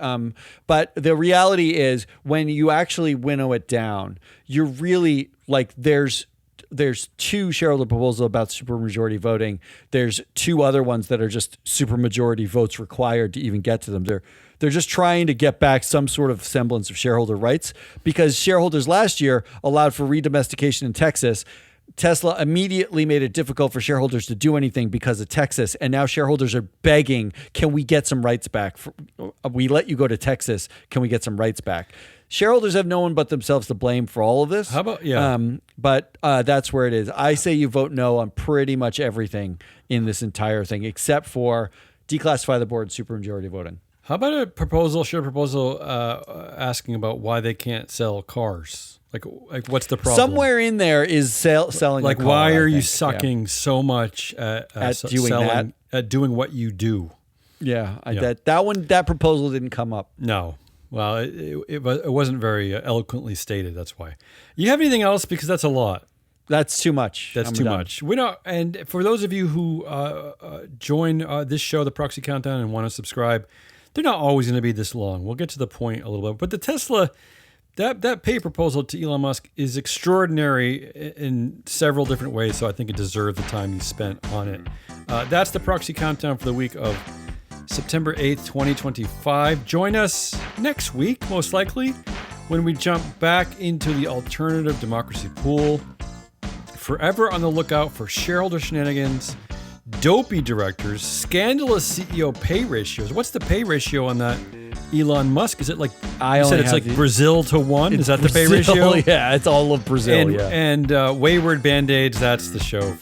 Speaker 2: But the reality is, when you actually winnow it down, you're really like there's 2 shareholder proposals about supermajority voting. There's 2 other ones that are just supermajority votes required to even get to them. They're just trying to get back some sort of semblance of shareholder rights, because shareholders last year allowed for redomestication in Texas. Tesla immediately made it difficult for shareholders to do anything because of Texas. And now shareholders are begging, can we get some rights back? We let you go to Texas. Can we get some rights back? Shareholders have no one but themselves to blame for all of this.
Speaker 1: How about,
Speaker 2: But that's where it is. I say you vote no on pretty much everything in this entire thing, except for declassify the board, supermajority voting.
Speaker 1: How about a shareholder proposal asking about why they can't sell cars? Like what's the problem?
Speaker 2: Somewhere in there is selling.
Speaker 1: Like,
Speaker 2: a car,
Speaker 1: why are
Speaker 2: I
Speaker 1: you
Speaker 2: think.
Speaker 1: sucking so much at
Speaker 2: doing
Speaker 1: selling, at doing what you do?
Speaker 2: Yeah, that proposal didn't come up.
Speaker 1: No. Well, it wasn't very eloquently stated. That's why. You have anything else? Because that's a lot.
Speaker 2: That's too much.
Speaker 1: That's too much. We don't. And for those of you who join this show, the Proxy Countdown, and want to subscribe, they're not always going to be this long. We'll get to the point a little bit. But the Tesla, that pay proposal to Elon Musk is extraordinary in several different ways. So I think it deserved the time you spent on it. That's the Proxy Countdown for the week of September 8th, 2025. Join us next week, most likely, when we jump back into the alternative democracy pool. Forever on the lookout for shareholder shenanigans, dopey directors, scandalous CEO pay ratios. What's the pay ratio on that Elon Musk? Is it like you said? It's like Brazil to 1. Is that the pay ratio?
Speaker 2: Yeah, it's all of Brazil.
Speaker 1: And wayward band-aids. That's the show.